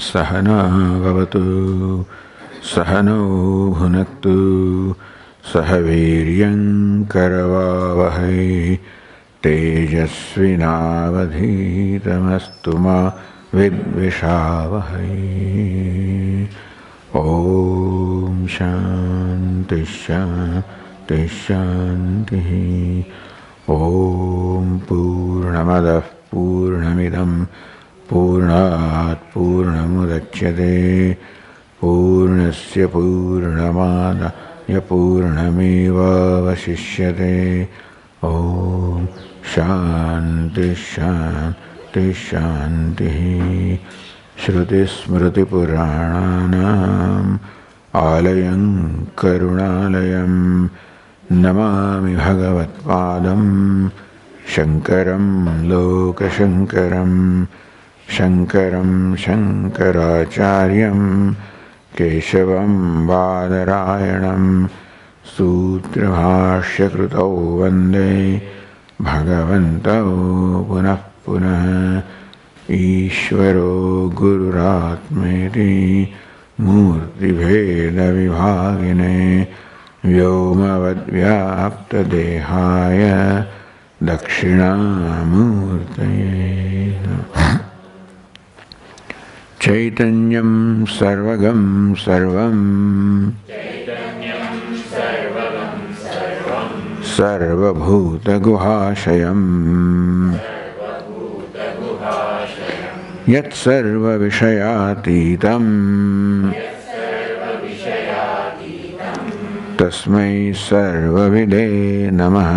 सहना भवतु सहनौ भुनक्तु सह वीर्यं करवावहै तेजस्विनावधीतमस्तु मा विद्विषावहै। ओम शांति शांति शांति। ओम पूर्णमदः पूर्णमिदं पूर्णात् पूर्णमुदच्यते पूर्णस्य पूर्णमादाय पूर्णमेवावशिष्यते। ओम शांति शांति शांति। श्रुतिस्मृतिपुराणानाम् आलयं करुणालयं नमामि भगवत्पादं शङ्करं लोकशङ्करं शङ्करं शङ्कराचार्यं केशवं बादरायणं सूत्रभाष्यकृतौ वन्दे भगवन्तौ पुनः पुनः। ईश्वरो गुरुरात्मेति मूर्तिभेदविभागिने व्योमवद्व्याप्तदेहाय दक्षिणामूर्तये नमः। चैतन्यं सर्वगं सर्वं सर्वभूतगुहाशयम् यत्सर्वविषयातीतं तस्मै सर्वविदे नमः।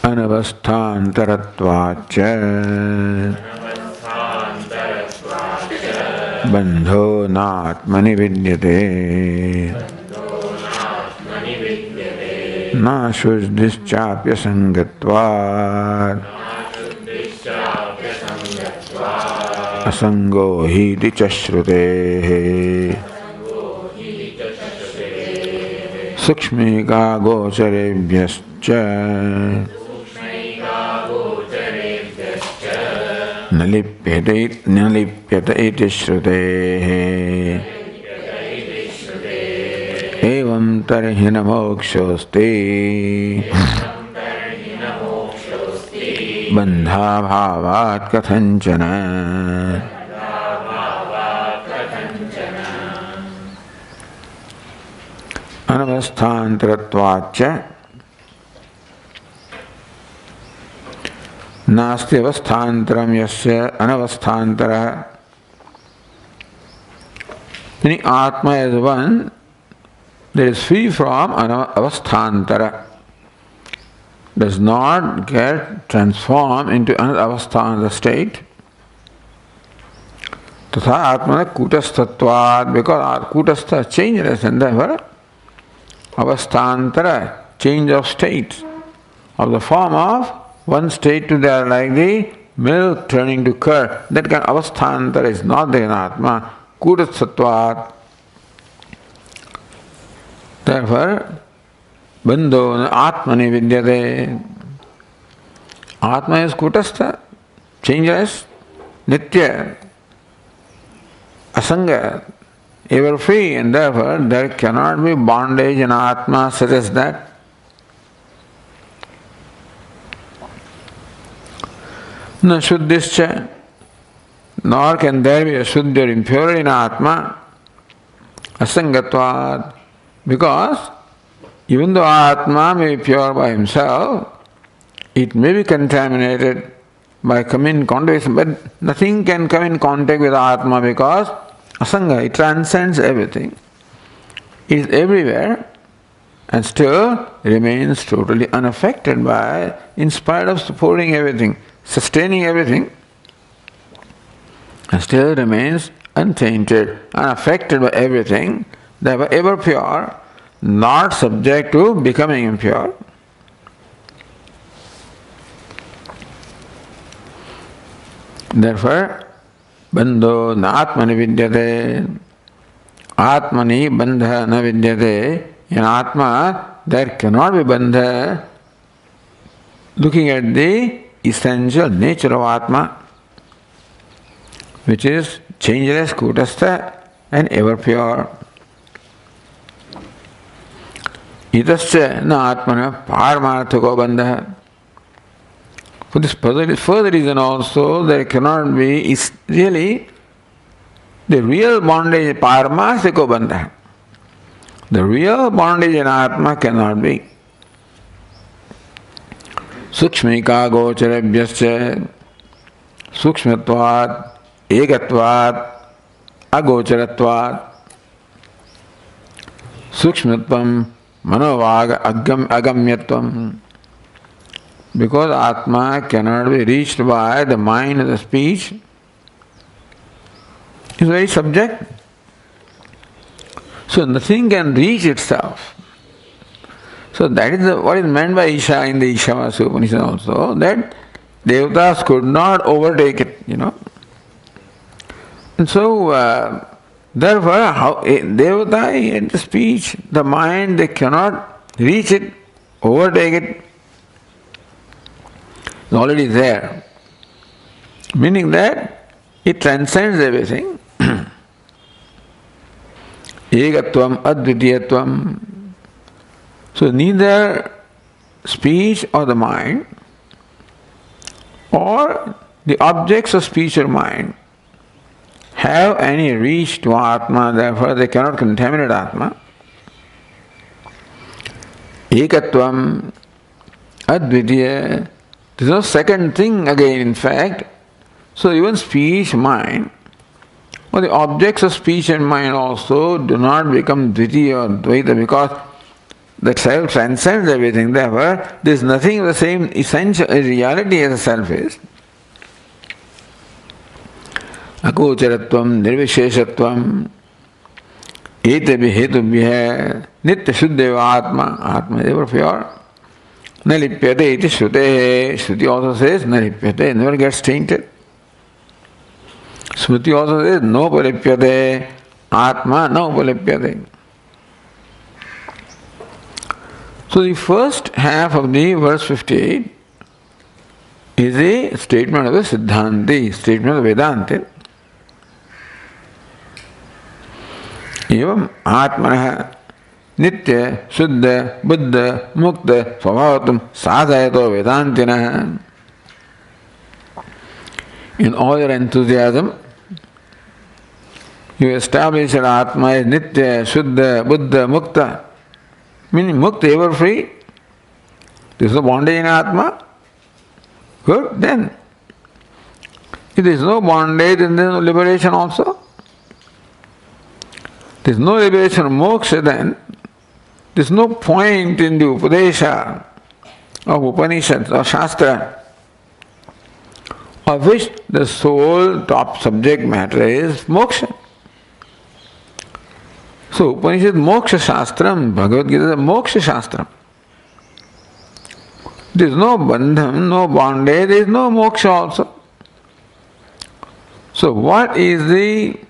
अनवस्थान्तरत्वाच्च बन्धो नात्मनि विद्यते नाशुद्धिश्चाप्यसङ्गत्वात् असङ्गो हीति च श्रुतेः। सूक्ष्मीकागोचरेभ्यश्च न लिप्यते इति श्रुतेः। एवं तर्हि न मोक्षोऽस्ति बन्धाभावात् कथञ्चन। अनवस्थान्तरत्वाच्च नास्ति अवस्थान्तरं यस्य अनवस्थान्तरः। Meaning Atma is one that is free from avasthantara, does not get transformed into another avastha state. Tatha Atmana kutastatvat, because kutastha is changeless and therefore avasthantara, change of state, of the form of one state to the other, like the milk turning to curd. That kind of avasthantara is not there in Atma. Kutastatvat. Therefore, bandho atmani vidyate. Atma is kutastha, changeless, nitya, asanga, ever free, and therefore there cannot be bondage in Atma such as that. Na shuddhischa, nor can there be a shuddhi or impurity in Atma, asangatvad, because even though Atma may be pure by himself, it may be contaminated by coming in contact with, but nothing can come in contact with Atma because asanga, it transcends everything. It is everywhere and still remains totally unaffected by, in spite of supporting everything, sustaining everything, and still remains untainted, unaffected by everything, therefore ever pure, not subject to becoming impure. Therefore, bandho natmani vidyate, Atmani bandha na vidyate. In Atma, there cannot be bandha. Looking at the essential nature of Atma, which is changeless, kutastha, and ever pure. Itascha na atmana paramarthako bandha. For this further reason also, there cannot be, is really the real bondage, paramarthako bandha. The real bondage in Atma cannot be. Sukshmika gocharebhyascha sukshmatvat egatvat agocharatvat sukshmatvam manovaga agamyatvam. Because Atma cannot be reached by the mind and the speech, is very subject. So nothing can reach itself. So that is what is meant by Isha in the Ishavasya Upanishad also, that Devatas could not overtake it, And so, therefore, Devata in the speech, the mind, they cannot reach it, overtake it. It's already there. Meaning that it transcends everything. Egatvam, advitiyatvam. So neither speech or the mind or the objects of speech or mind have any reach to Atma, therefore they cannot contaminate Atma. Ekatvam, advitiya, there is no second thing again in fact. So even speech, mind, or the objects of speech and mind also do not become dvitiya or dvaita, because the self transcends everything. Therefore, there is nothing of the same essential reality as the self is. Akocharatvam, nirvisheshatvam, etebhi hetubhya, nitya shuddheva atma, atma is ever pure. Na lipyate iti shrutehe, Shruti also says, na lipyate, never gets tainted. Smriti also says, no palipyate, atma no palipyate. So the first half of the verse 58 is a statement of the Siddhanti, statement of the Vedanti. Evam Atmanah Nitya Shuddha Buddha Mukta Svabhavatam Sadhayato Vedantinah. In all your enthusiasm, you establish that Atma is Nitya, Shuddha, Buddha, Mukta. Meaning mukta, ever free. There is no bondage in Atma. Good, then. If there is no bondage, then there is no liberation also. There is no liberation of moksha, then there is no point in the Upadesha of Upanishads or Shastra, of which the sole top subject matter is moksha. So Upanishad Moksha Shastram, Bhagavad Gita is a Moksha Shastram. There is no bandham, no bondage, there is no moksha also. So what is the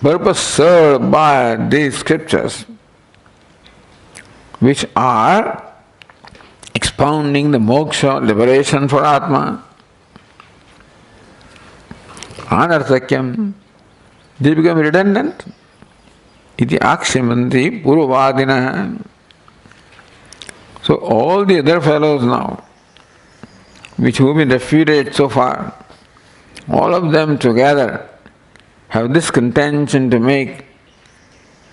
purpose served by these scriptures, which are expounding the moksha, liberation for Atma? Anarthakyam, they become redundant. Iti akshimanti purvadina. So all the other fellows now, which have been refuted so far, all of them together have this contention to make,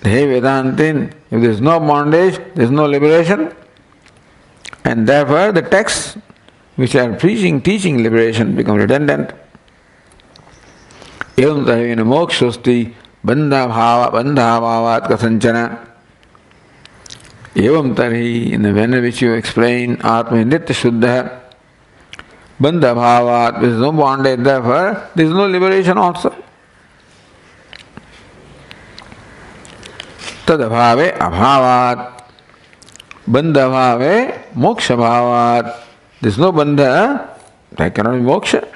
hey Vedantin, if there is no bondage, there is no liberation, and therefore the texts which are teaching liberation become redundant. Evam tahena mokshosti bandhabhavat kasanchana. Evam tarhi, in the manner which you explain, Atma nitya shuddha, bandhabhavat, there is no bondage, therefore there is no liberation also. Tadabhave abhavat, bandhabhave moksha bhavat, there is no bandha, there cannot be moksha.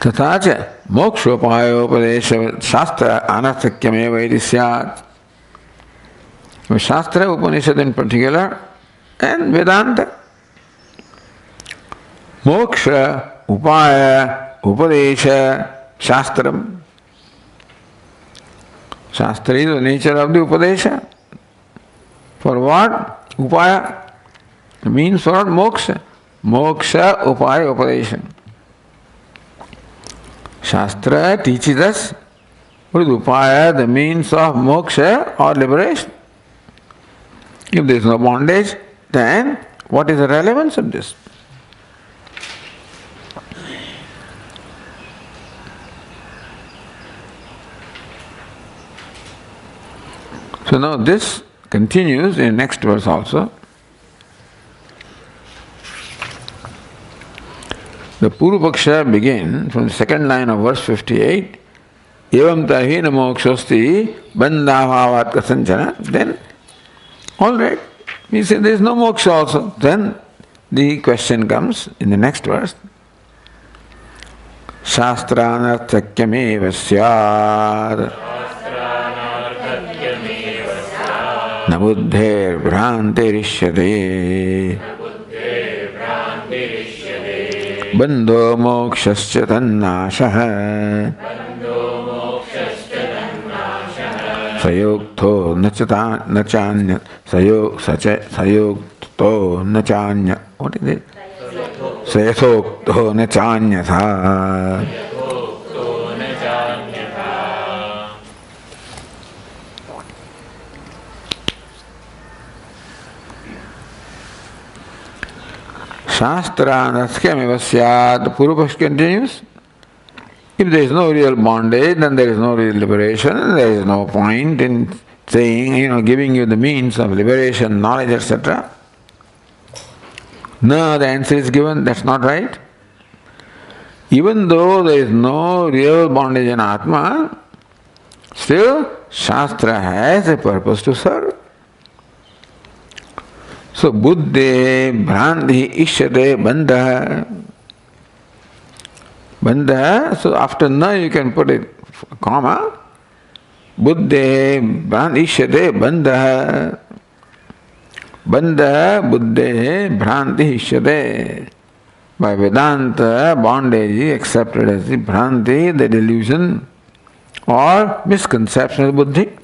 तथा च मोक्षोपायोपदेश शास्त्र अनर्थक्यमेव इति स्यात्. Shastra, Upanishad in particular, and Vedanta. Moksha, Upaya, Upadesha, Shastram. Shastra is the nature of the Upadesha. For what? Upaya. Means for what? Moksha. Moksha, Upaya, Upadesha. Shastra teaches us what is Upaya, the means of moksha or liberation. If there is no bondage, then what is the relevance of this? So now this continues in next verse also. The Purvapaksha begins from the second line of verse 58. Evam tarhina mokshosti bandhavavat kasanchana. Then, all right, we say there is no moksha also. Then the question comes in the next verse. Shastranarthakyameva syad na buddher bhrantirishyate bandho mokshascha tannashah sayokto nachanya sayokto nachanya. What is it? Sayokto nachanya tha. Shastranarthakyameva syat. The Purvapaksha continues. If there is no real bondage, then there is no real liberation, there is no point in saying, giving you the means of liberation, knowledge, etc. No, the answer is given, that's not right. Even though there is no real bondage in Atma, still Shastra has a purpose to serve. So, buddhe, bhranti, ishyate, bandha. Bandha, so after na you can put it comma. Buddhe, bhranti, ishyate, bandha. Bandha, buddhe, bhranti, ishyate. By Vedanta, bondage is accepted as the bhranti, the delusion or misconception of buddhi.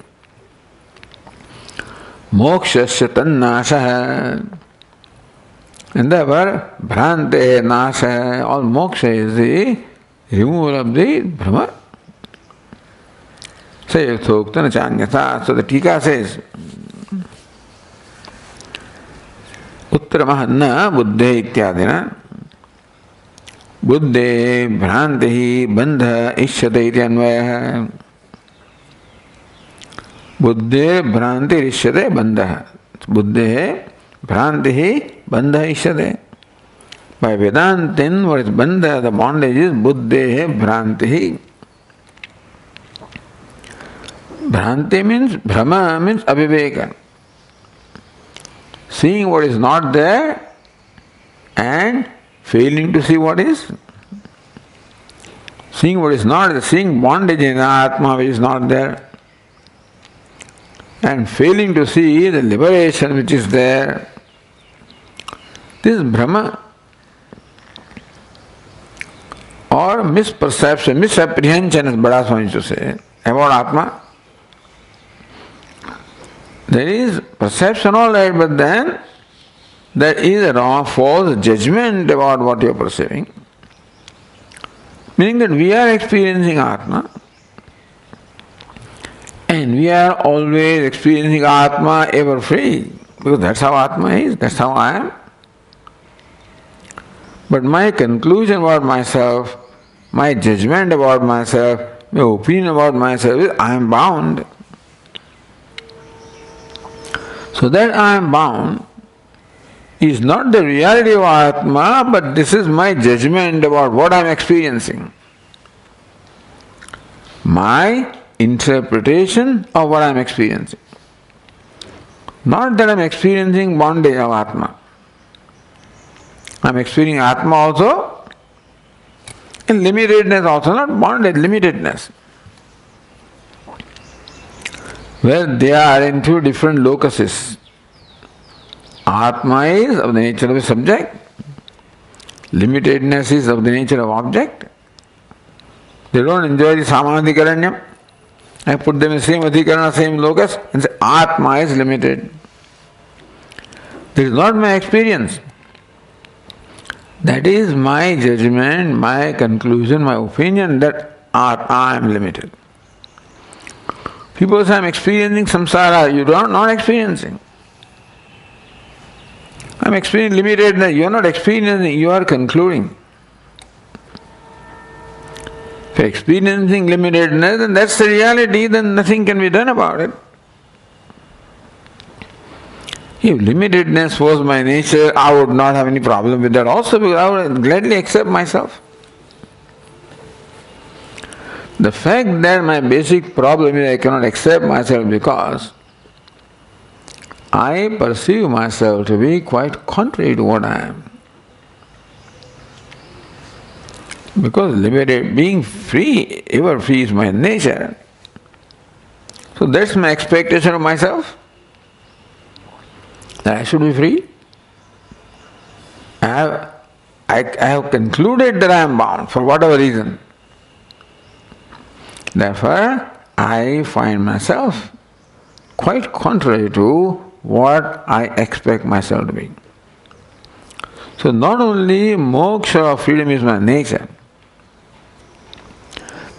Mokshasya tannashah. And therefore, bhrante, nasha, all moksha is the removal of the Brahma. Sayathoktana chanyatha. So the Tika says, Uttaramahanna buddhe ityadina. Buddhe bhrantihi bandha ishyate iti anvaya. Buddhe bhranti ishyate bandha. Buddhe bhrantihi bandha ishyate. By Vedantin, what is bandha, the bondage is buddhe bhrantihi. Bhranti means, Brahma means aviveka. Seeing what is not there and failing to see what is. Seeing what is not there, seeing bondage in Atma which is not there, and failing to see the liberation which is there. This is Brahma. Or misperception, misapprehension, as Bada Swami used to say, about Atma. There is perception all right, but then there is a wrong, false judgment about what you are perceiving. Meaning that we are experiencing Atma. And we are always experiencing Atma ever free. Because that's how Atma is, that's how I am. But my conclusion about myself, my judgment about myself, my opinion about myself is I am bound. So that I am bound is not the reality of Atma, but this is my judgment about what I am experiencing. My interpretation of what I am experiencing. Not that I am experiencing bondage of Atma. I am experiencing Atma also, And limitedness also, not bonded, limitedness. Where they are in two different locuses. Atma is of the nature of a subject, limitedness is of the nature of object. They don't enjoy the samadhikaranyam. I put them in the same adhikarana, same locus, and say Atma is limited. This is not my experience. That is my judgment, my conclusion, my opinion that I am limited. People say I am experiencing samsara, you are not experiencing. I am experiencing limitedness, you are not experiencing, you are concluding. If you are experiencing limitedness, then that's the reality, then nothing can be done about it. If limitedness was my nature, I would not have any problem with that also, because I would gladly accept myself. The fact that my basic problem is I cannot accept myself because I perceive myself to be quite contrary to what I am. Because liberated, being free, ever free is my nature. So that's my expectation of myself. That I should be free. I have concluded that I am bound for whatever reason. Therefore, I find myself quite contrary to what I expect myself to be. So not only moksha or freedom is my nature,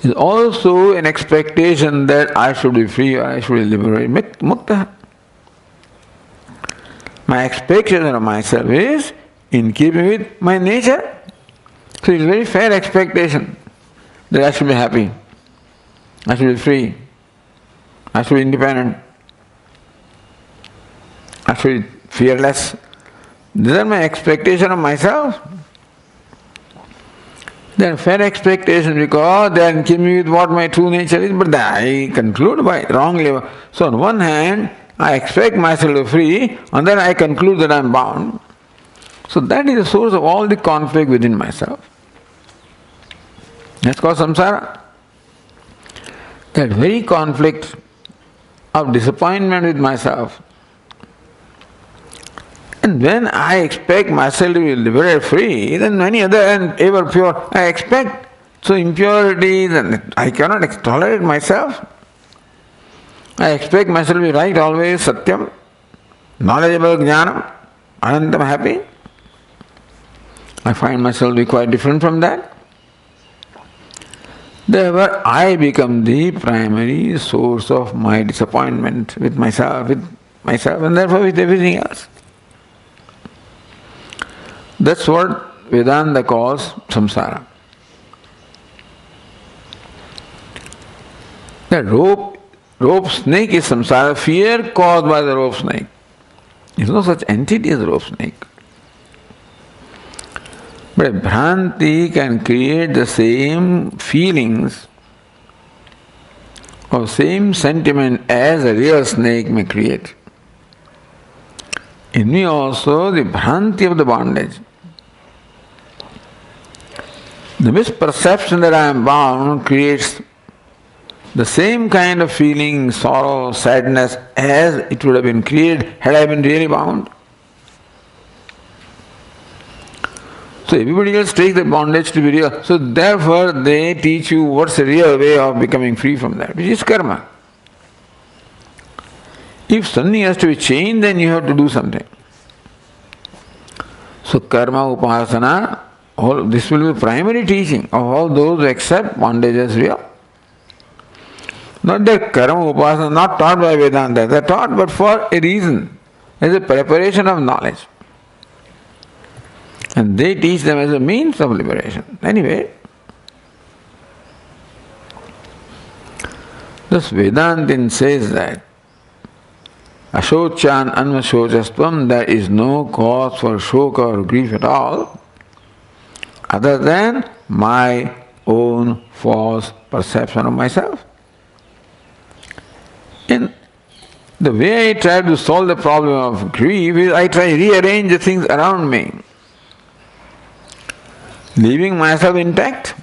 it is also an expectation that I should be free or I should be liberated. Mukta. My expectation of myself is in keeping with my nature. So it's a very fair expectation that I should be happy, I should be free, I should be independent, I should be fearless. These are my expectation of myself. They are fair expectations because they are in keeping with what my true nature is, but I conclude by wrongly. So on one hand, I expect myself to be free, and then I conclude that I am bound. So that is the source of all the conflict within myself. That's called samsara. That very conflict of disappointment with myself. And when I expect myself to be liberated, free, then any other and ever pure, I expect. So impurity, then I cannot tolerate myself. I expect myself to be right always, satyam, knowledgeable, jnanam, anantam, happy. I find myself to be quite different from that. Therefore, I become the primary source of my disappointment with myself, and therefore with everything else. That's what Vedanta calls samsara. The rope snake is samsara, fear caused by the rope snake. There is no such entity as rope snake. But a bhranti can create the same feelings or same sentiment as a real snake may create. In me also the bhranti of the bondage, the misperception that I am bound creates the same kind of feeling, sorrow, sadness as it would have been created had I been really bound. So everybody else takes the bondage to be real. So therefore they teach you what's the real way of becoming free from that, which is karma. If something has to be changed, then you have to do something. So karma, upasana, all this will be primary teaching of all those who accept bondage as real. Not that karma, upasana, not taught by Vedanta, they are taught but for a reason, as a preparation of knowledge. And they teach them as a means of liberation. Anyway, thus Vedantin says that Ashochan anvashocastvam, there is no cause for shoka or grief at all other than my own false perception of myself. In the way I try to solve the problem of grief is I try to rearrange the things around me, leaving myself intact,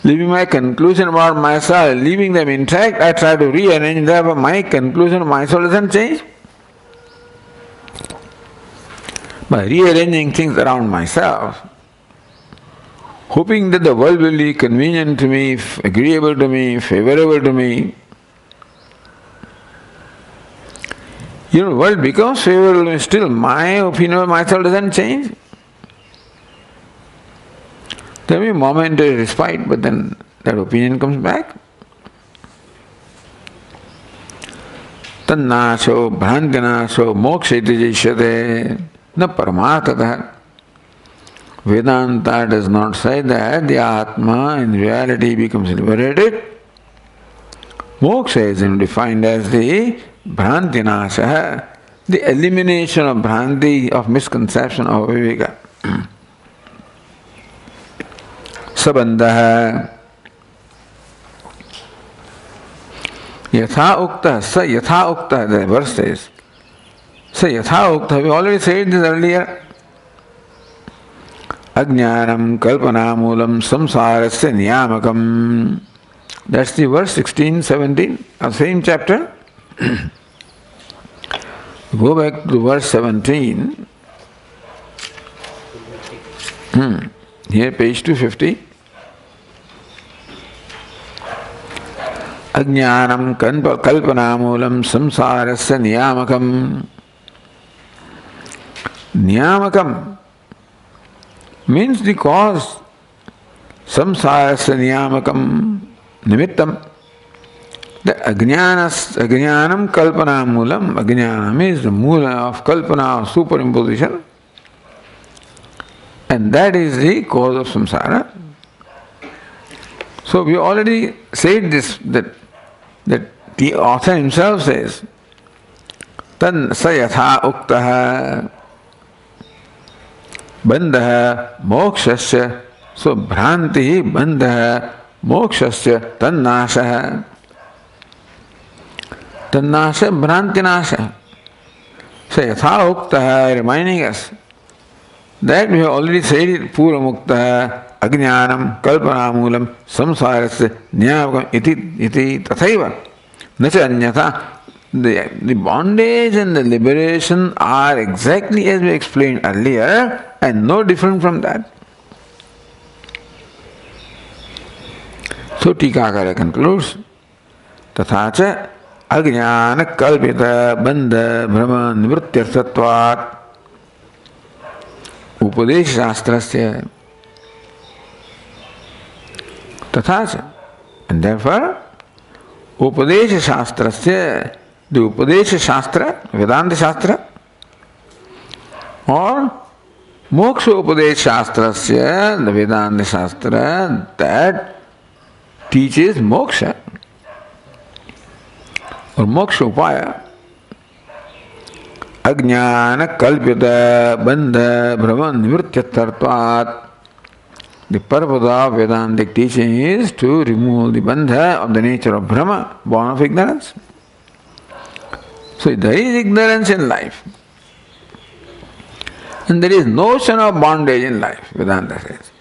leaving my conclusion about myself, leaving them intact, I try to rearrange them, but my conclusion of myself doesn't change. By rearranging things around myself, hoping that the world will be convenient to me, agreeable to me, favorable to me, the world becomes favorable to me, still my opinion of myself doesn't change. There may be momentary respite, but then that opinion comes back. Tannasho bhrantinasho moksheti jishyate na paramarthatah. Vedanta does not say that the Atma in reality becomes liberated. Moksha is defined as the bhrantinasha, the elimination of bhranti, of misconception, of viveka. Sabandha yatha ukta, sa yatha ukta, the verse says. Sa yatha ukta, we already said this earlier. Ajnanam kalpanamulam samsarasya niyamakam. That's the verse 16, 17 of same chapter. Go back to verse 17. Here, page 250. Ajnanam kalpanamulam samsarasya niyamakam. Niyamakam means the cause. Samsarasya niyamakam nimittam. The ajnanam kalpanamulam. Ajnanam is the mula of kalpana, of superimposition. And that is the cause of samsara. So we already said this, that the author himself says, Tan sayatha uktaha bandha mokshasya. So bhranti bandha mokshasya tannasha. Tannasha bhrantinasha. Sayatha uktaha, reminding us that we have already said it, pura mukta, ajnanam, kalpanamulam, samsarasya, nyamakam, iti tathaiva. Nacha anyatha. The bondage and the liberation are exactly as we explained earlier and no different from that. So Tikakara concludes, Tathacha ajnana kalpita bandha brahma nivrityarthatvat UpadeshSahastrasya. Tathacha. And therefore, UpadeshSahastrasya, the Upadesha Shastra, Vedanta Shastra, or Moksha UpadeshSahastrasya, the Vedanta Shastra, that teaches moksha or moksha upaya. Ajnana kalpita bandha brahman nivrityarthatvat. The purpose of Vedantic teaching is to remove the bandha of the nature of Brahma, born of ignorance. So there is ignorance in life. And there is notion of bondage in life, Vedanta says.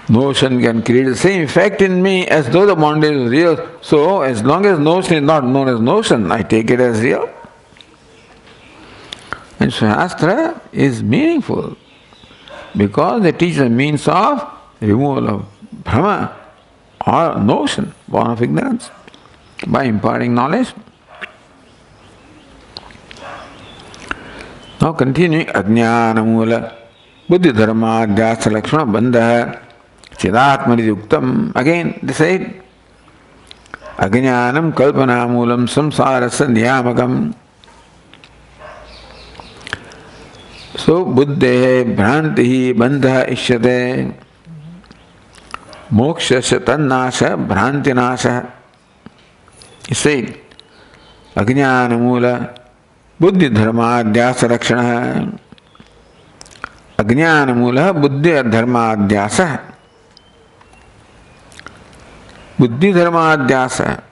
Notion can create the same effect in me as though the bondage is real. So as long as notion is not known as notion, I take it as real. And Shastra is meaningful because they teach the means of removal of Brahma or notion, born of ignorance, by imparting knowledge. Now continuing, Ajnana Mula Buddhi Dharma Dhyasa Lakshana Bandha Chidatmani Yuktam. Again, they said, Ajnanam Kalpana Mulam Samsarasya Niyamakam. So, Buddhe Bhranti Bandha Ishyate Mokshasya Tannasha Bhrantinasha. He said, Ajnana Mula Buddhi Dharma Dhyasa Lakshana. Ajnana Mula Buddhi Dharma Dhyasa. Buddhi Dharma Dhyasa.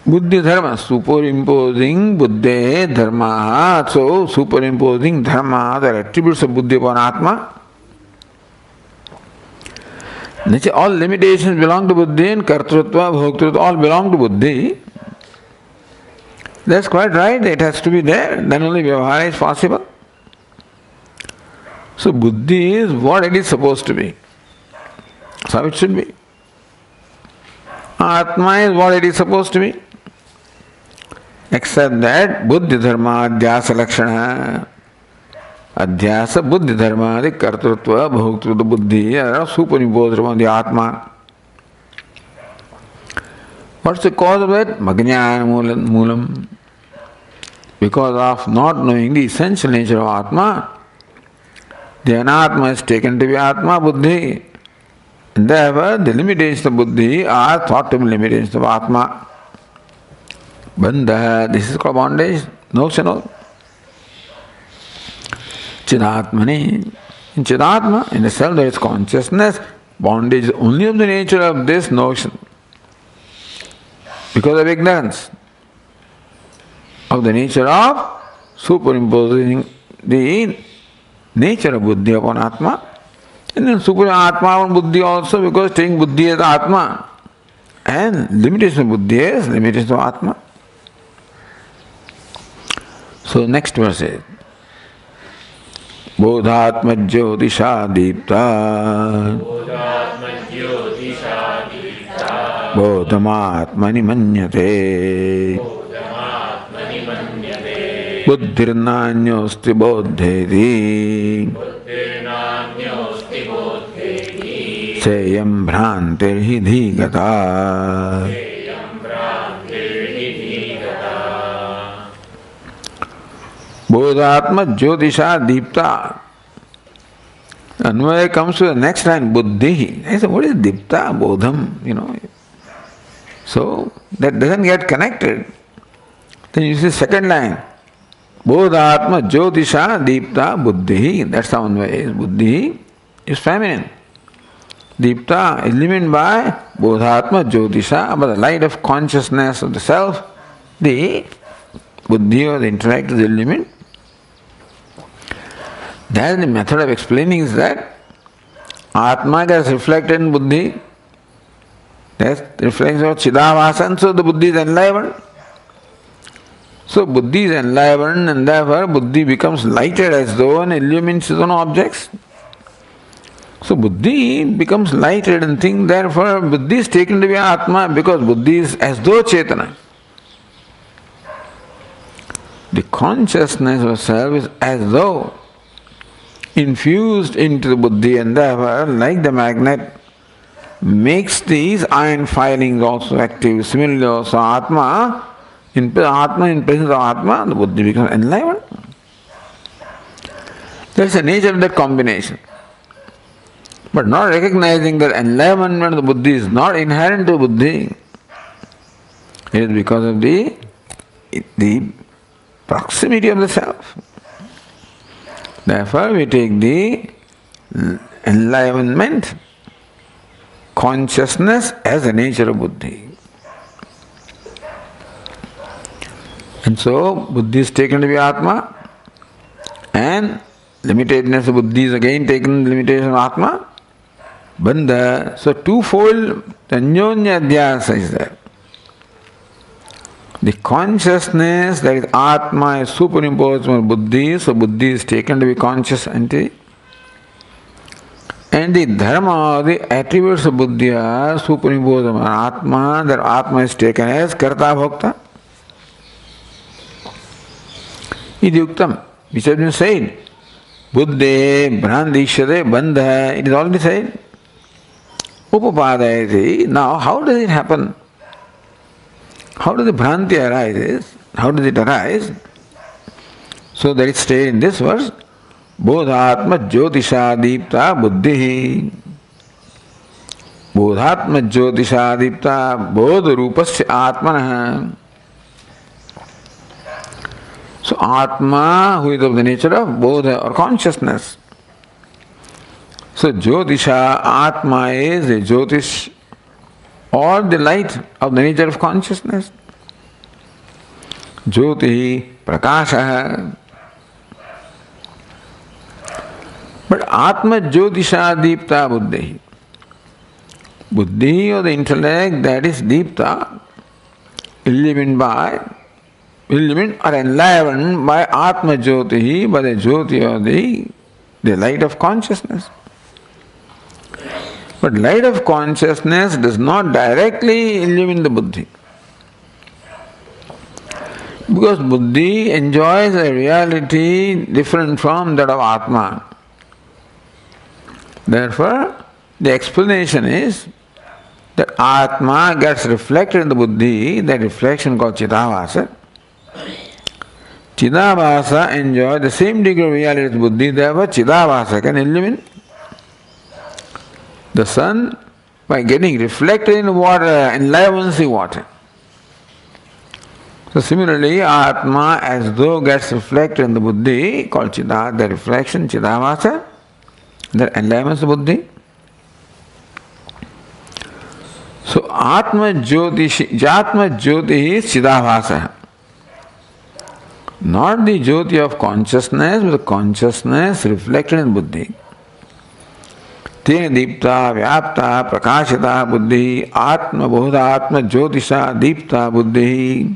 Buddhi Dharma, superimposing Buddhi Dharma. So, superimposing Dharma, the attributes of Buddhi upon Atma. Nature, all limitations belong to buddhi and kartrutva, bhoktrutva all belong to buddhi. That's quite right, it has to be there, then only vyavahara is possible. So buddhi is what it is supposed to be. So it should be. Atma is what it is supposed to be. Except that buddhi dharma adhyasa lakshana. Adhyasa buddhi dharma the kartrutva bhoktrutva buddhi are superimposed upon the Atma. What's the cause of it? Magnyana moolam. Because of not knowing the essential nature of Atma, the anatma is taken to be Atma buddhi. And therefore, the limitations of buddhi are thought to be limitations of Atma. Bandha, this is called bondage, notional. Chidatmani, in Chidatma, in the self there is consciousness, bondage is only of the nature of this notion. Because of ignorance, of the nature of superimposing the nature of buddhi upon Atma, and then super Atma upon buddhi also, because taking buddhi as Atma, and limitation of buddhi is limitation of Atma. So next verse is Bodhatma Jyotisha Deepta Bodhamatmani Manyate Buddhirnanyosti Bodheti Seyam Bhrantir Hidhigata. Bodhatma Jyotisha Deepta. Anvaya comes to the next line, Buddhi. I said, what is Deepta? Bodham, So, that doesn't get connected. Then you see second line, Bodhatma Jyotisha Deepta Buddhi. That's how Anvaya is. Buddhi is feminine. Deepta is illumined by Bodhatma Jyotisha, by the light of consciousness of the self. The Buddhi or the intellect is illumined. That's the method of explaining is that Atma gets reflected in Buddhi. That's the reflection of Chidavasan, so the Buddhi is enlivened. So Buddhi is enlivened and therefore Buddhi becomes lighted as though and illumines his own objects. So Buddhi becomes lighted and thing, therefore Buddhi is taken to be Atma because Buddhi is as though Chetana. The consciousness of self is as though infused into the buddhi and therefore, like the magnet, makes these iron filings also active. Similarly also Atma, in presence of Atma, the buddhi becomes enlivened. That's the nature of that combination. But not recognizing that enlivenment of the buddhi is not inherent to buddhi. It is because of the proximity of the self. Therefore, we take the enlivenment, consciousness as the nature of buddhi. And so, buddhi is taken to be Atma, and limitedness of buddhi is again taken limitation of Atma. Bandha, so twofold anyonya adhyasa is there. The consciousness that is Atma is superimposed on buddhi, so buddhi is taken to be conscious entity. And the dharma, the attributes of buddhi are superimposed on Atma, that Atma is taken as karta bhokta. Iti yuktam, which has been said. Buddhe, brandishyate, bandha, it is already said. Upapadayati. Now, how does it happen? How does the bhranti arise? How does it arise? So that is stated in this verse, Bodhatma Jyotisha Deepta Buddhi. Bodhatma Jyotisha Deepta Bodh Rupasya Atmana. So Atma, who is of the nature of Bodha or consciousness. So Jyotisha, Atma is a Jyotish or the light of the nature of consciousness. Jyoti, Prakasha. But Atma Jyotisha Deepta Buddhi. Buddhi or the intellect, that is Deepta, illumined or enlivened by Atma Jyoti, by the Jyoti or the light of consciousness. But light of consciousness does not directly illumine the Buddhi. Because Buddhi enjoys a reality different from that of Atma. Therefore, the explanation is that Atma gets reflected in the Buddhi, that reflection called Chidavasa. Chidavasa enjoys the same degree of reality as Buddhi, therefore Chidavasa can illumine the sun by getting reflected in water, enlivens the water. So similarly, Atma as though gets reflected in the Buddhi, called Chidavasa, the reflection, Chidavasa, that enlivens the Buddhi. So Atma Jyoti is Chidavasa. Not the Jyoti of consciousness, but the consciousness reflected in Buddhi. Tena Deepta, Vyapta, Prakashita Buddhi, Atma Bodhatma Jyotisha Deepta Buddhi.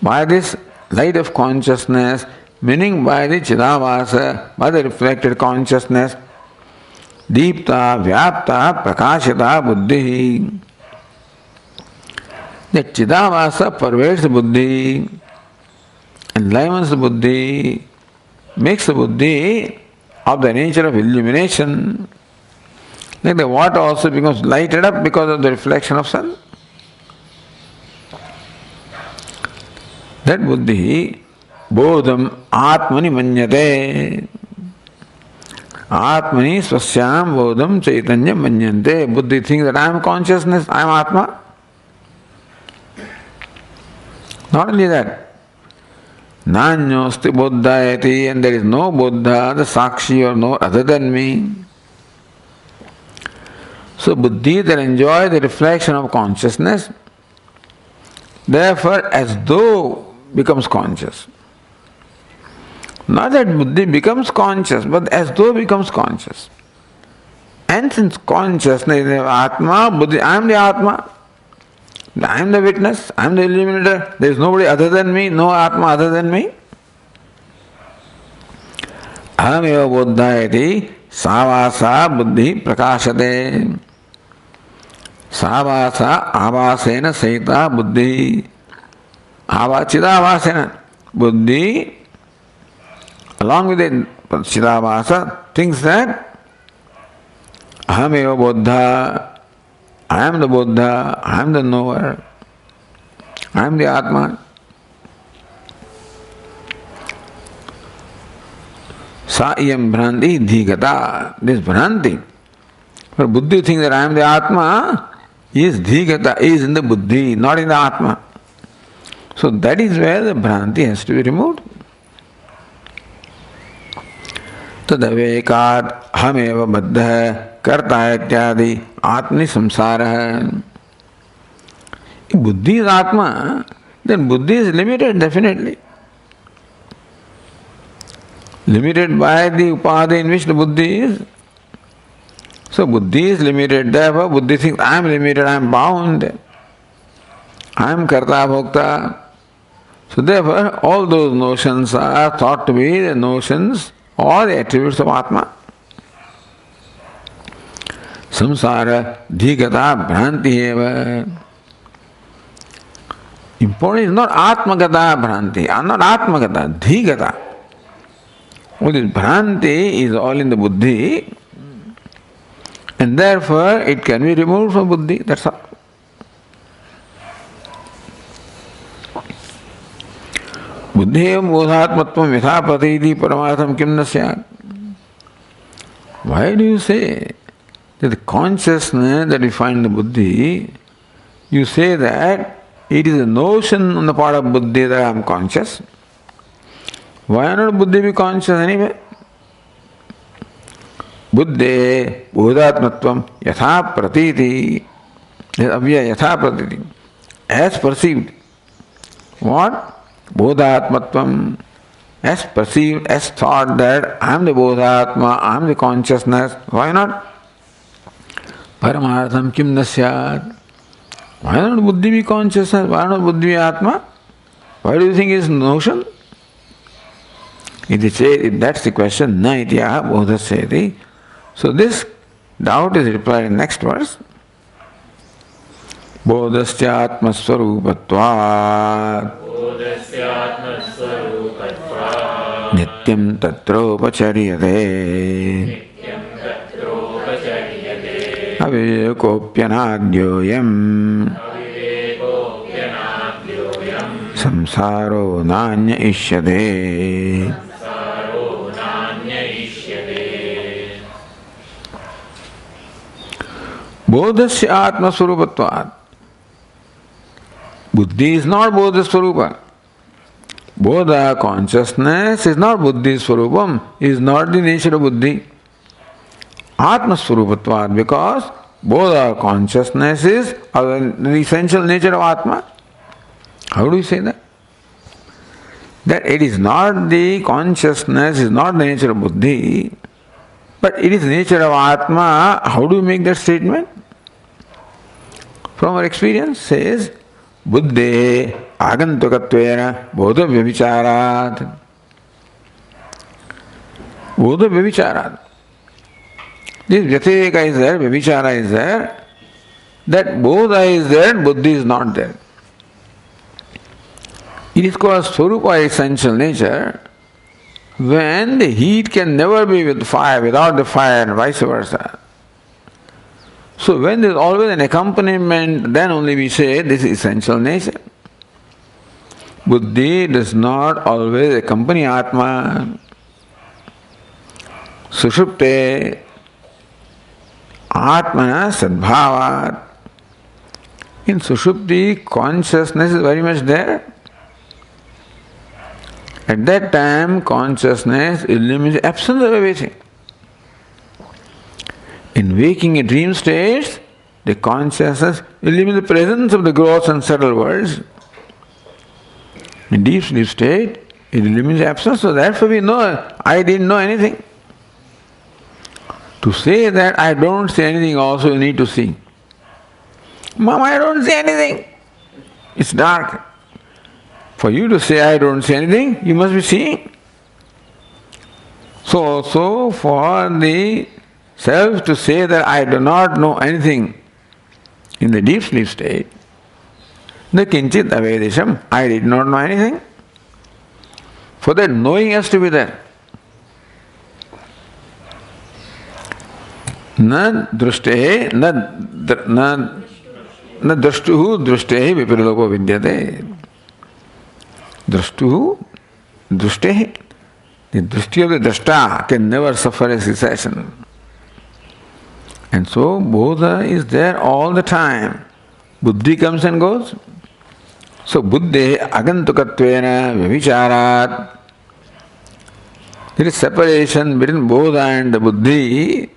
By this light of consciousness, meaning by the Chidavasa, by the reflected consciousness, Deepta, Vyapta, Prakashita Buddhi. The Chidavasa pervades the Buddhi, enlivens the Buddhi, makes the Buddhi of the nature of illumination. Like the water also becomes lighted up because of the reflection of sun. That Buddhi, Bodham Atmani Manyate. Atmani Swasyam Bodham Chaitanya Manyante. Buddhi thinks that I am consciousness, I am Atma. Not only that, Nanyosti Buddhayati, and there is no Buddha, the Sakshi or no other than me. So Buddhi that enjoys the reflection of consciousness, therefore as though becomes conscious. Not that Buddhi becomes conscious, but as though becomes conscious. And since consciousness is Atma, Buddhi, I am the Atma. I am the witness, I am the illuminator, there is nobody other than me, no Atma other than me. Ahameva buddhayati savasa buddhi prakashate. Savasa avasena saita buddhi. Chidavasena. Buddhi, along with the Chidavasa, thinks that Ahameva buddha, I am the Buddha, I am the knower, I am the Atma. Sa iyam bhranti dhigata. This bhranti, for Buddhi thinks that I am the Atma, is dhigata, is in the Buddhi, not in the Atma. So that is where the bhranti has to be removed. Tadavekat hameva baddha karta ityadi atmani samsara. If Buddhi is Atma, then Buddhi is limited definitely. Limited by the upadhi in which the Buddhi is. So Buddhi is limited, therefore Buddhi thinks I am limited, I am bound, I am karta bhokta. So therefore all those notions are thought to be the notions or the attributes of Atma. Samsara dhigata bhranti eva. Important is not Atmagata bhranti, not Atmagata, dhigata. All this bhranti is all in the Buddhi, and therefore it can be removed from Buddhi, that's all. Buddhiyam bodhatmatvam yatha pratiti paramartham kim na syat. Why do you say that the consciousness that you find in the Buddhi, you say that it is a notion on the part of Buddhi that I am conscious? Why not Buddhi be conscious anyway? Buddhe bodhatmatvam yatha pratiti. Yatha pratiti. As perceived. What? Bodhatmatvam. As perceived, as thought that I am the Bodhatma, I am the consciousness. Why not? Paramartham kim nasyat. Why not buddhi be consciousness? Why not buddhi be atma? Why do you think it's notion? If that's the question, na ityaha bodhasyati. So this doubt is replied in next verse. Bodhasyatma swarupatvat nityam tatropacharyate avivekopyanadyoyam samsaro nanya ishyate. Bodhasya atma swarupatvat. Buddhi is not Bodha Swarupa. Bodha, consciousness, is not Buddhi Swarupam, is not the nature of Buddhi. Atma Swarupatvat, because Bodha, consciousness, is the essential nature of Atma. How do you say that? That it is not the consciousness, is not the nature of Buddhi, but it is the nature of Atma. How do you make that statement? From our experience, says, Buddhe agantukatvena bodha vyavicharat. Bodha vyavicharat. This vyatireka is there, vyavichara is there. That bodha is there, buddhi is not there. It is called swarupa, essential nature, when the heat can never be with fire, without the fire, and vice versa. So when there is always an accompaniment, then only we say this is essential nature. Buddhi does not always accompany Atma. Sushupte Atmana Sadbhavat. In Sushupti, consciousness is very much there. At that time, consciousness eliminates the absence of everything. In waking a dream state, the consciousness eliminates the presence of the gross and subtle worlds. In deep sleep state, it eliminates the absence, so therefore we know, I didn't know anything. To say that I don't see anything also you need to see. Mama, I don't see anything. It's dark. For you to say I don't see anything, you must be seeing. So also for the self to say that I do not know anything in the deep sleep state, the kinchit avedisham, I did not know anything. For that knowing has to be there. Na drushte, na drushtuhu drushte vipriloko vidyate. Drushtuhu drushte. The drushti of the drashta can never suffer a cessation. And so Bodha is there all the time. Buddhi comes and goes. So Buddhe agantukatvena vyavicharat. There is separation between Bodha and the Buddhi.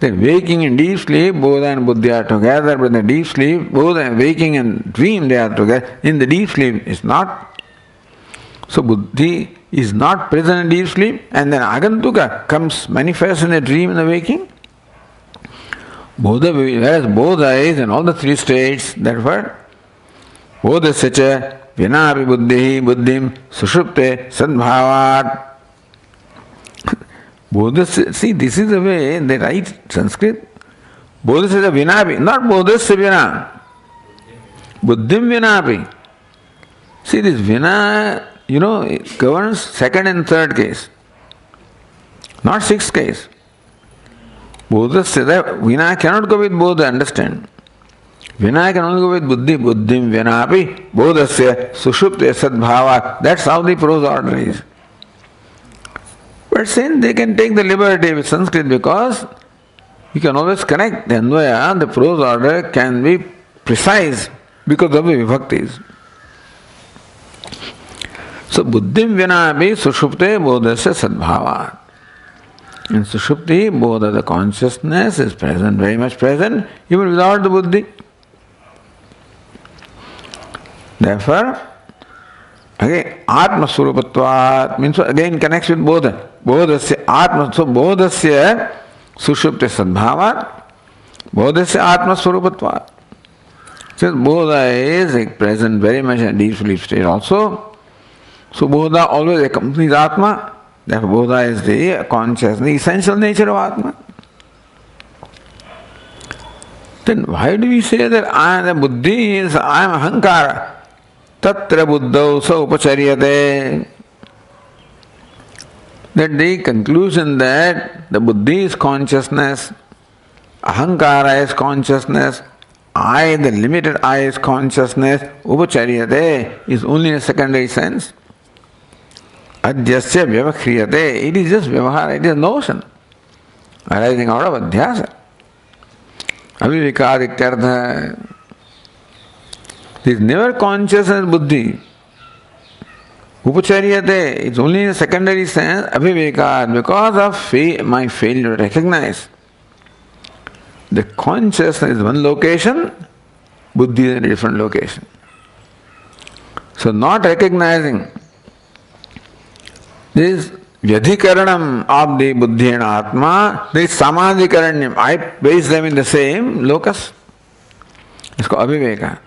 Then waking in deep sleep, Bodha and Buddhi are together, but in the deep sleep, Bodha and waking and dream they are together. In the deep sleep it's not. So Buddhi is not present in deep sleep, and then agantuka comes manifest in the dream and the waking. Bodha, whereas Bodha is in all the three states, therefore, Bodha sacha vinapi buddhi buddhim sushupte sadbhavat. Bodha, see, this is the way they write Sanskrit. Bodha sacha vinapi, not bodhasya vina. Buddhim vinapi. See, this vina, it governs second and third case, not sixth case. Bodhasya, vina cannot go with Bodha, understand? Vina can only go with buddhi, buddhim vinapi, bodhasya, sushupte sadbhava. That's how the prose order is. But since they can take the liberty with Sanskrit because you can always connect the Anvaya, the prose order can be precise because of the vibhaktis. So buddhim vinapi sushupte bodhasya sadbhava. In Sushupti, Bodha, the consciousness is present, very much present, even without the buddhi. Therefore, again, Atma Surupatvat means again connects with Bodha. Bodhasya Atma, so Bodhasya Sushupti Sadbhavat, Bodhasya Atma Swarupatva. Since Bodha is present very much in a deep sleep state also, so Bodha always accompanies Atma. Therefore Bodha is the consciousness, the essential nature of Atma. Then why do we say that I am the buddhi is I am ahankara? Tatra buddhau sa upacharyate. That the conclusion that the buddhi is consciousness, ahankara is consciousness, I, the limited I is consciousness, upacharyate is only in a secondary sense. Adhyasya vyavakhriyate, it is just vyavahara, it is notion arising out of adhyasa. Avivekadityartha. There is never consciousness buddhi. Upacharyate, it's only in a secondary sense, avivekad, because of my failure to recognize. The consciousness is one location, buddhi is in a different location. So not recognizing this vyadhikaranam of the buddhi and atma, this samadhikaranyam, I place them in the same locus. It's called aviveka.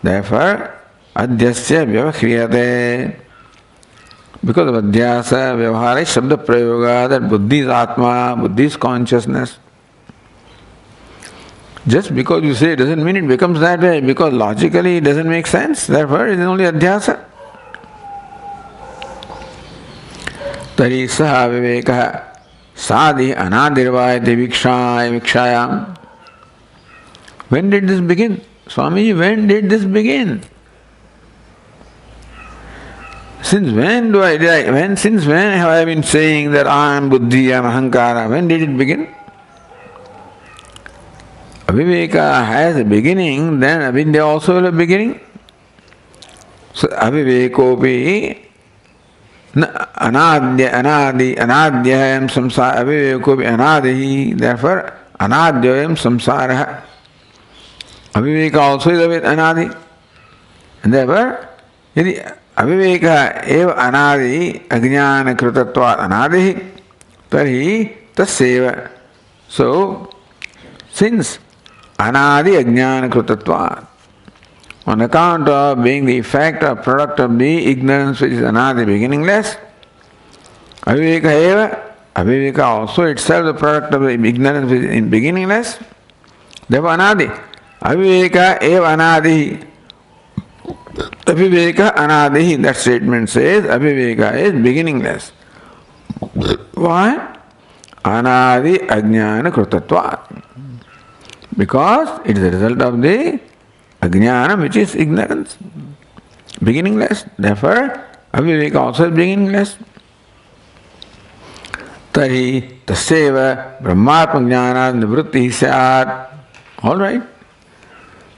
Therefore, adhyasya vyavakhriyate. Because of adhyasa, vyavahara is shabda prayoga, that buddhi is atma, buddhi is consciousness. Just because you say it doesn't mean it becomes that way, because logically it doesn't make sense. Therefore, it is only adhyasa. Tari saha vivekaha sadi anadirvayate vikshayam. When did this begin? Swami, when did this begin? Since when have I been saying that I am buddhi, I am ahankara? When did it begin? Aviveka has a beginning, then avidya also will have a beginning. So avivekopi anadhyayam samsara, avivekopi anadihi, therefore anadhyayam samsara. Aviveka also is anadi. And therefore, yadi aviveka eva anadi ajnana kritatvat anadihi, tarhi tasyeva. So, since anadi ajnana kritatvat, on account of being the effect or product of the ignorance which is anadi, beginningless, aviveka eva, aviveka also itself the product of the ignorance which is beginningless, therefore anadi. Aviveka eva anadi. Aviveka anadi. That statement says aviveka is beginningless. Why? Anadi ajnana krutatvat. Because it is a result of the ajnana, which is ignorance. Beginningless. Therefore, aviveka also is beginningless. Tari tasyeva brahmatma jnana nivritti syat. All right.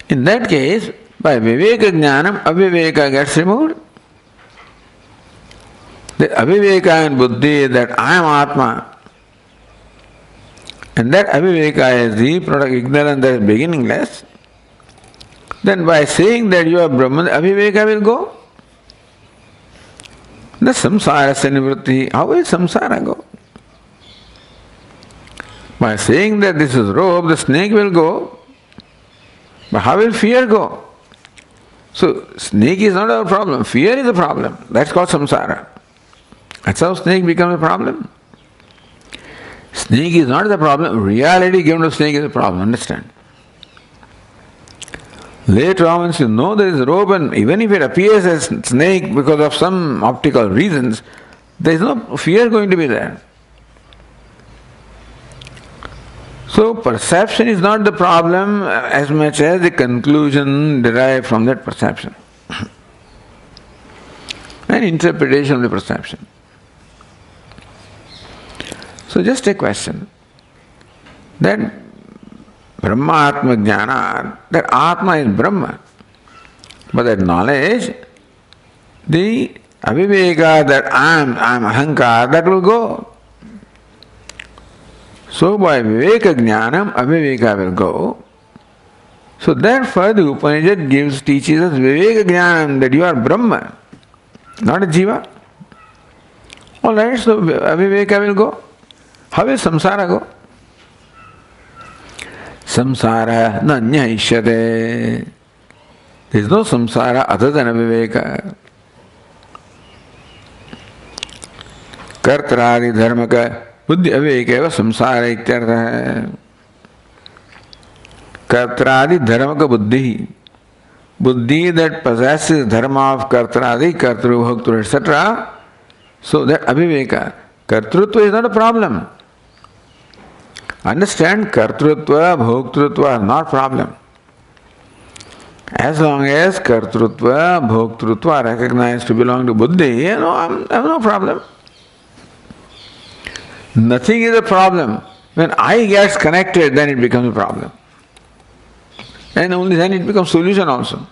In that case, by viveka jnanam, aviveka gets removed. The aviveka and buddhi, that I am Atma, and that aviveka is the product ignorance that is beginningless, then by saying that you are Brahman, aviveka will go. The samsara nivritti, how will samsara go? By saying that this is rope, the snake will go. But how will fear go? So, snake is not our problem, fear is a problem. That's called samsara. That's how snake becomes a problem. Snake is not the problem, reality given to snake is a problem, understand? Later on, once you know there is rope, and even if it appears as snake because of some optical reasons, there is no fear going to be there. So perception is not the problem as much as the conclusion derived from that perception and interpretation of the perception. So just a question, that Brahma-Atma Jnana, that Atma is Brahma, but that knowledge, the aviveka that I am ahankar, that will go. So by viveka jnanam, aviveka will go. So therefore the Upanishad teaches us viveka jnanam, that you are Brahma, not a jiva. Alright, so aviveka will go. How will samsara go? samsara nanya ishyate. There is no samsara other than aviveka. Kartradi dharmaka buddhi aviveka eva samsara ityartha hai. Kartradi dharmaka buddhi. Buddhi that possesses dharma of kartradi, kartru, bhoktru, etc. So that aviveka. Kartrutva is not a problem. Understand, kartrutva, bhoktrutva are not problem. As long as kartrutva, bhoktrutva are recognized to belong to buddhi, I have no problem. Nothing is a problem. When I gets connected, then it becomes a problem. And only then it becomes solution also.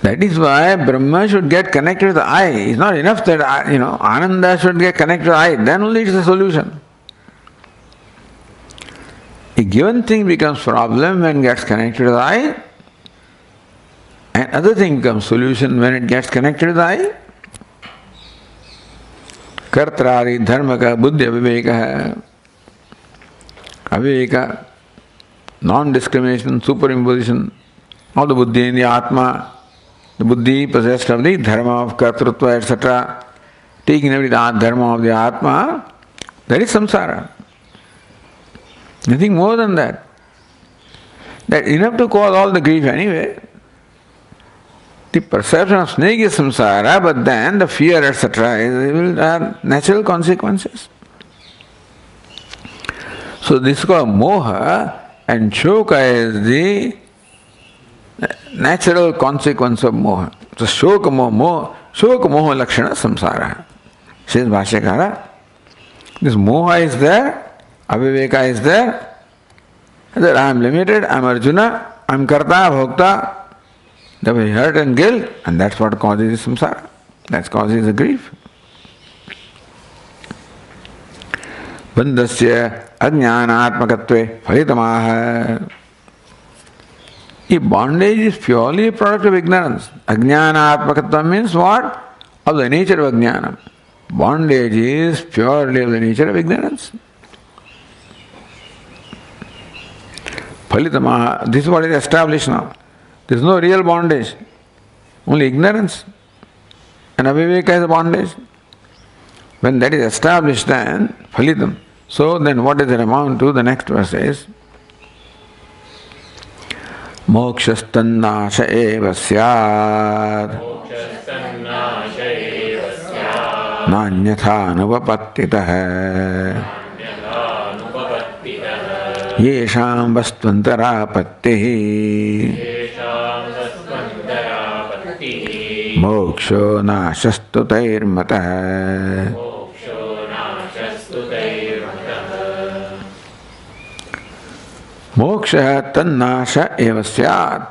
That is why Brahma should get connected to the I. It's not enough that, Ananda should get connected to the I. Then only it is a solution. A given thing becomes problem when it gets connected to the I. And other thing becomes solution when it gets connected to the I. Kartrari dharmaka buddhi aviveka. Aviveka, non-discrimination, superimposition of the buddhi in the Atma. The buddhi possessed of the dharma of kartrutva, etc., taking every dharma of the Atma, that is samsara. Nothing more than that. That is enough to cause all the grief anyway. The perception of snake is samsara, but then the fear, etc., will have natural consequences. So this is called moha, and shoka is the natural consequence of moha. So shoka moha lakshana samsara. Says Bhashyakara. This moha is there, aviveka is there, that I am limited, I am Arjuna, I am karta, bhokta, there will be hurt and guilt, and that's what causes the samsara. That causes the grief. Bandhasya ajnanatmakatve phalitamaha. If bondage is purely a product of ignorance, ajnanatmakatva means what? Of the nature of ajnana. Bondage is purely of the nature of ignorance. Phalitamaha, this is what is established now. There is no real bondage, only ignorance. And aviveka is a bondage. When that is established, then phalitam. So then what does it amount to? The next verse is mokshastannasha eva syad nanyatha anupapattitah yesham vastvantara moksho nashastu tairmatah. Moksha tannasha eva syat.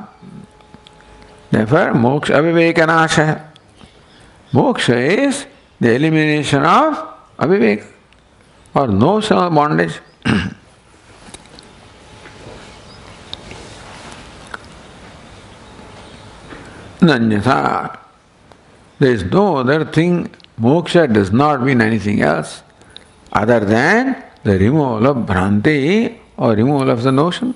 Therefore, moksha avivekanasha. Moksha is the elimination of aviveka or notion of bondage. Nanyatha. There is no other thing. Moksha does not mean anything else other than the removal of Bhranti or removal of the notion.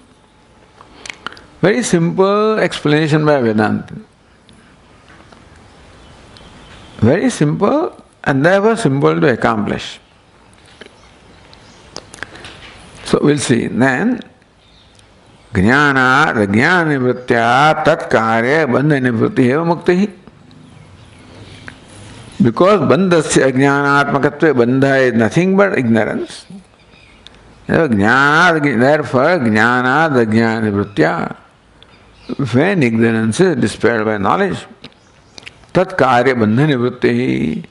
Very simple explanation by Vedanta. Very simple and therefore simple to accomplish. So we'll see. Then, Jnana, the Jnana Nivritya, Tat Karya, Bandha Nivritti Eva Mukti. Because Bandhasya Jnanatmakatva, Bandha is nothing but ignorance. Therefore, Jnana, the Jnana Nivritya. When ignorance is dispelled by knowledge, Tat Karya Bandha Nivritti.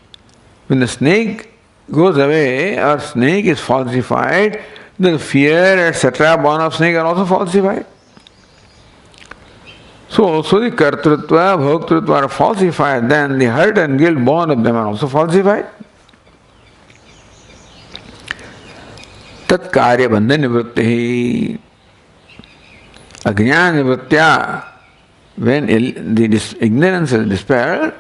When the snake goes away or snake is falsified, the fear, etc., born of snake are also falsified. So also the kartrutva, bhoktrutva are falsified, then the hurt and guilt born of them are also falsified. Tat karya bandha nivritti. Ajnana nivritya, when the ignorance is dispelled,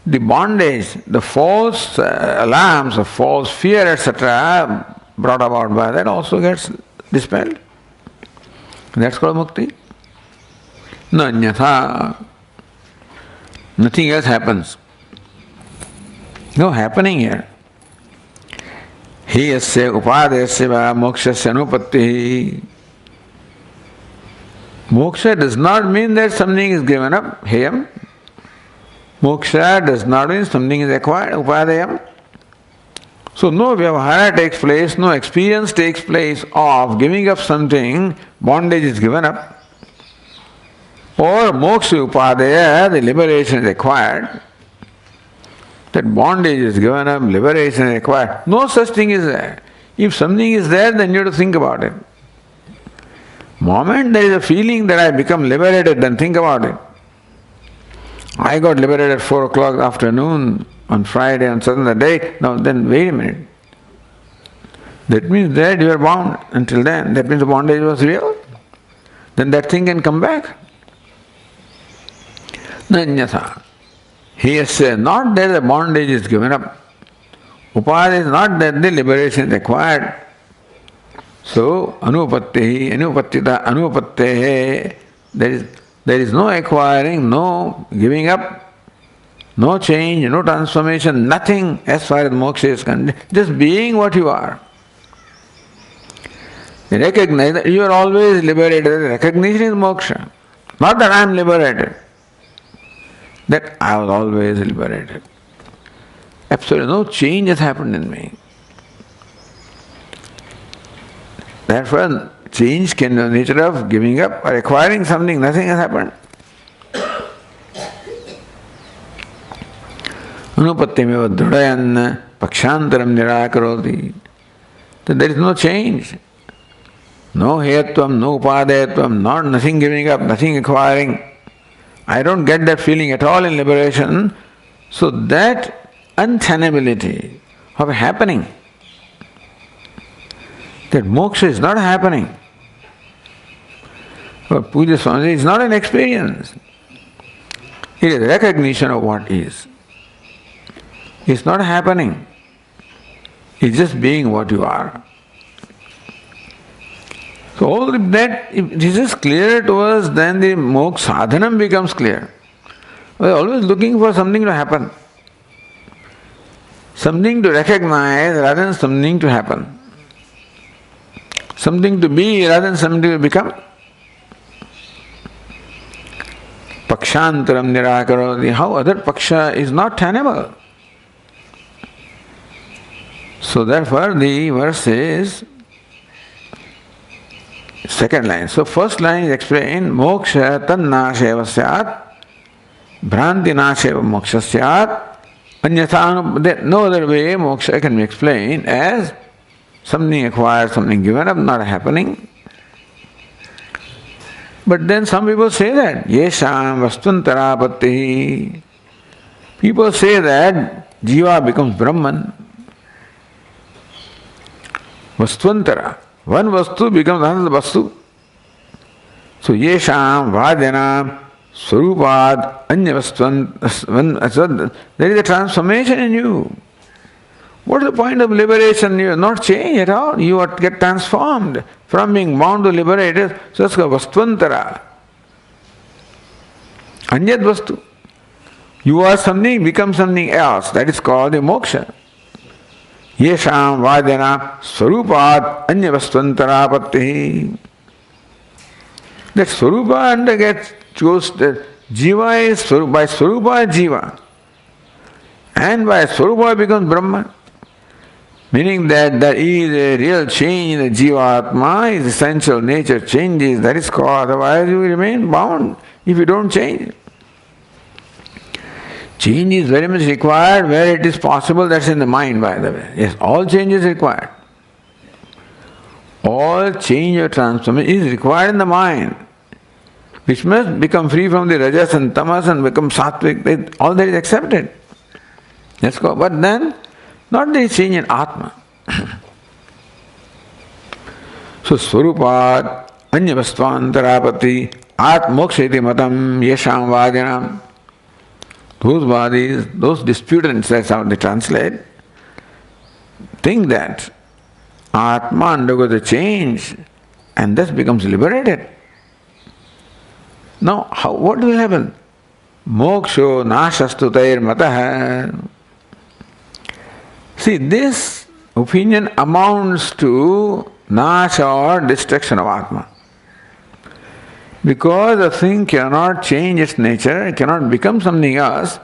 the bondage, the false alarms of false fear, etc., brought about by that also gets dispelled. That's called mukti. Na anyatha. Nothing else happens. No happening here. He yasya upadesya va mokshasya anupatti. Moksha does not mean that something is given up. Heyam. Moksha does not mean something is acquired. Upadayam. So no vyavahara takes place, no experience takes place of giving up something, bondage is given up. Or moksha upadaya, the liberation is acquired. That bondage is given up, liberation is acquired. No such thing is there. If something is there, then you have to think about it. Moment there is a feeling that I become liberated, then think about it. I got liberated at 4 o'clock afternoon on Friday, on Saturday day. Now then wait a minute. That means that you are bound until then. That means the bondage was real. Then that thing can come back. Nanyatha. He says not that the bondage is given up. Upada is not that the liberation is acquired. So, anupatti, anupattita, anupattehe, there is no acquiring, no giving up, no change, no transformation, nothing as far as moksha is concerned. Just being what you are. Recognize that you are always liberated. Recognition is moksha. Not that I am liberated. That I was always liberated. Absolutely no change has happened in me. Therefore, change can be the nature of giving up or acquiring something. Nothing has happened. Anupattimeva dhudayan pakshantaram nirakaroti. There is no change. No heyatvam, no upadayatvam, nothing giving up, nothing acquiring. I don't get that feeling at all in liberation. So that untenability of happening, that moksha is not happening. For Puja Swami, it's not an experience. It is recognition of what is. It's not happening. It's just being what you are. So all of that, if this is clear to us, then the moksha sadhanam becomes clear. We are always looking for something to happen. Something to recognize rather than something to happen. Something to be rather than something to become. Pakshantaram nirakaroti. How other paksha is not tenable. So therefore the verse is second line. So first line is explained, moksha tannasheva syat, bhranti nasheva moksha syat, anyatha, no other way moksha can be explained as something acquired, something given up, not happening. But then some people say that, yesham vastvantarapatti. People say that jiva becomes Brahman. Vastvantara. One vastu becomes another vastu. So yesham vadyanam swarupad anya vastvan. There is a transformation in you. What is the point of liberation? You are not changed at all. You get transformed from being bound to liberated. So it's called vastvantara. Anyat vastu. You are something, become something else. That is called the moksha. Yesham vadyanam swarupad anya vastvantarapatti. That swarupa undergets, chose that jiva is by swarupa jiva. And by swarupa becomes Brahman. Meaning that there is a real change in the jiva-atma, his essential nature changes, that is called, otherwise you remain bound if you don't change. Change is very much required where it is possible, that's in the mind by the way. Yes, all change is required. All change or transformation is required in the mind, which must become free from the rajas and tamas and become sattvic, all that is accepted. Let's go. But then, not the change in Atma. So, Swarupat, Anyavastvantarapati, Atmoksheti Matam, Yesham Vadyanam. Those bodies, those disputants, that's how they translate, think that Atma undergoes a change and thus becomes liberated. Now, what will happen? Moksho nashastu tair mataha. See, this opinion amounts to nasha or destruction of Atma. Because a thing cannot change its nature, it cannot become something else.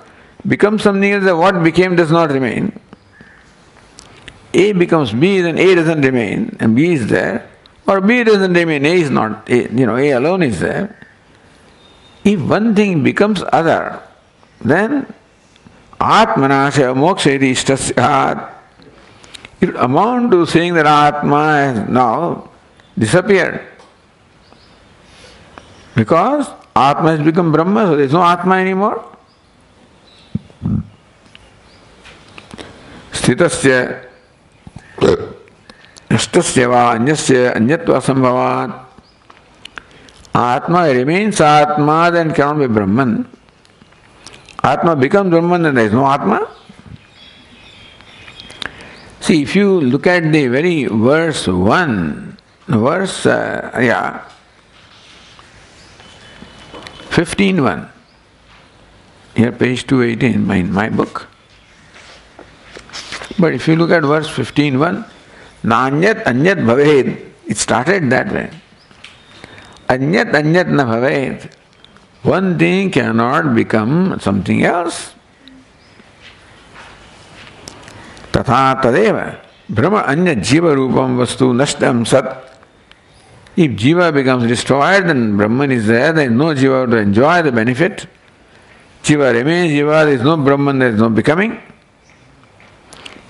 Become something else, what became does not remain. A becomes B, then A doesn't remain, and B is there. Or B doesn't remain, A is not, A alone is there. If one thing becomes other, then Atmanasya moksha iti ishtasya. It will amount to saying that Atma has now disappeared. Because Atma has become Brahma, so there is no Atma anymore. Sthitasya ishtasya va anyasya anyatva sambhavat. Atma remains Atma, then cannot be Brahman. Atma becomes Brahman, then there is no Atma. See, if you look at the very verse 15:1, here page 218 in my book. But if you look at verse 15:1, Nanyat anyat bhaved, it started that way. Anyat anyat na bhaved. One thing cannot become something else. Tatha tadeva. Brahma anya jiva rupam vastu nashtam sat. If jiva becomes destroyed, then Brahman is there, there is no jiva to enjoy the benefit. Jiva remains jiva, there is no Brahman, there is no becoming.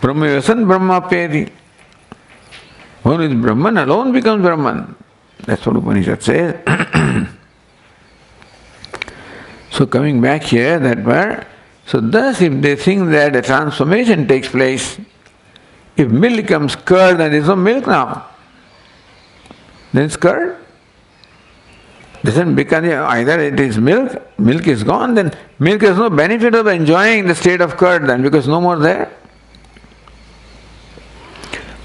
Brahma yasan Brahma peti. One is Brahman alone becomes Brahman. That's what Upanishad says. So coming back here, that word, so thus if they think that a transformation takes place, if milk becomes curd, then there is no milk now. Then it's curd. Doesn't become, either it is milk is gone, then milk has no benefit of enjoying the state of curd then, because no more there.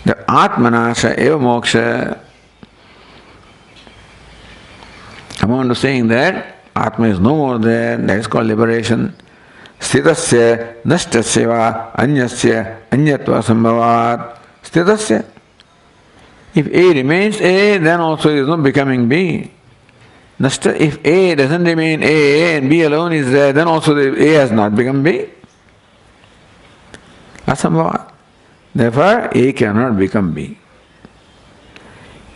The Atmanasha eva moksha. I'm on to saying that Atma is no more there, that is called liberation. Sthitasya nashtasya va anyasya anyatva sambhavat. Sthitasya. If A remains A, then also there is no becoming B. Nashta, if A doesn't remain A and B alone is there, then also the A has not become B. Asambhavat. Therefore, A cannot become B.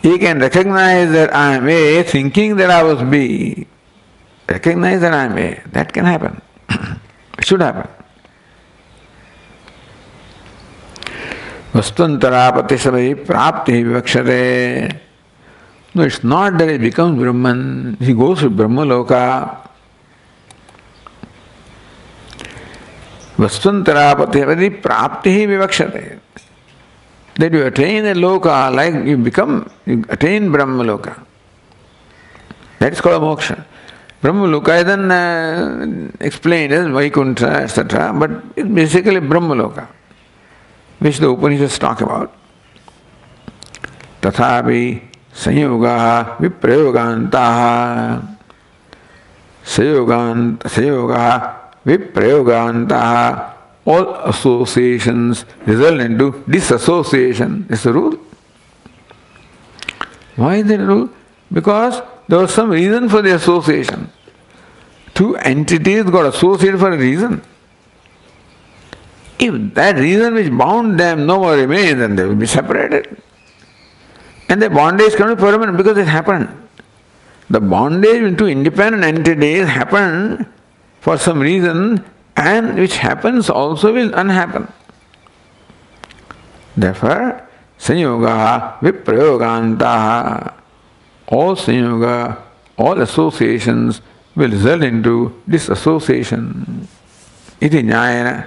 A can recognize that I am A, thinking that I was B. Recognize that I am A. That can happen. It should happen. Vastantarapati sabai prapti vivakshate. No, it's not that he becomes Brahman. He goes to Brahma Loka. Vastantarapati prapti vivakshate. That you attain a loka, like you attain Brahma Loka. That is called moksha. Brahma Loka is then explained as Vaikuntha, etc. But it's basically Brahma Loka, which the Upanishads talk about. Tathapi sanyogaha viprayogantaha. Sanyogaha viprayogantaha. All associations result into disassociation. That's the rule. Why is that a rule? Because there was some reason for the association. Two entities got associated for a reason. If that reason which bound them no more remains, then they will be separated. And the bondage cannot be permanent because it happened. The bondage into independent entities happened for some reason, and which happens also will unhappen. Therefore, sanyoga viprayogantaha. All sanyoga, all associations will result into disassociation. Iti nyayana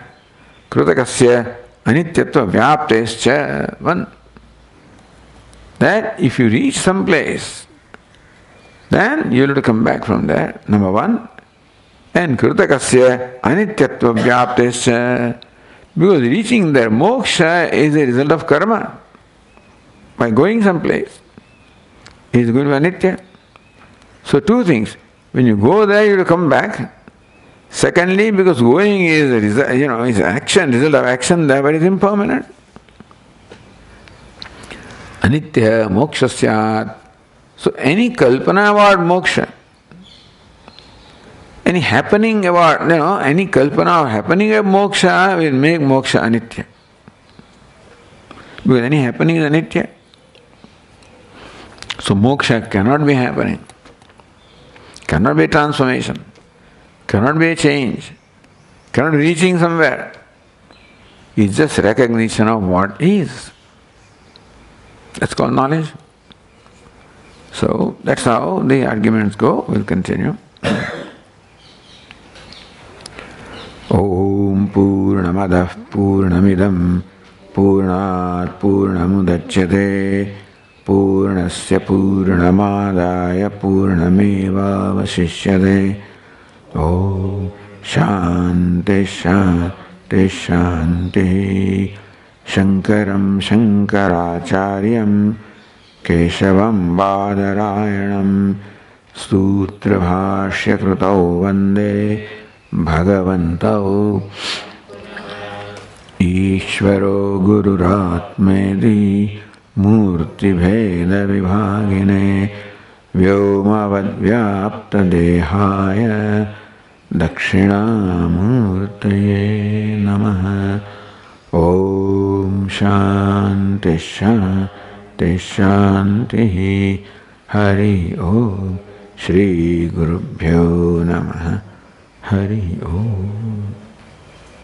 krutakasya anityatva vyaptescha. One, that if you reach some place, then you will have to come back from there, number one. And krutakasya anityatva vyaptescha. Because reaching there, moksha is a result of karma. By going someplace. is going to be anitya. So two things. When you go there, you will come back. Secondly, because going is is action, result of action there, but it's impermanent. Anitya moksha syat. So any kalpana about moksha, any happening about, any kalpana of happening of moksha will make moksha anitya. Because any happening is anitya. So moksha cannot be happening, cannot be transformation, cannot be a change, cannot be reaching somewhere. It's just recognition of what is. That's called knowledge. So that's how the arguments go. We'll continue. Om Purnamadah Purnamidam Purnat Purnamudachyate Purnasya Purnamadaya Purnameva Vasishyate. Om Shanti Shanti Shanti. Shankaram Shankaracharyam Keshavam Badarayanam Sutra Bhashya Krutau Vande Bhagavantau Ishvaro Gururatmedi Murti Bheda Vibhagine Vyomavad Vyapta Dehaya Dakshinamurtaye Namaha. Om Shanti Shanti Shanti. Hari Om. Shri Gurubhyo Namaha. Hari Om.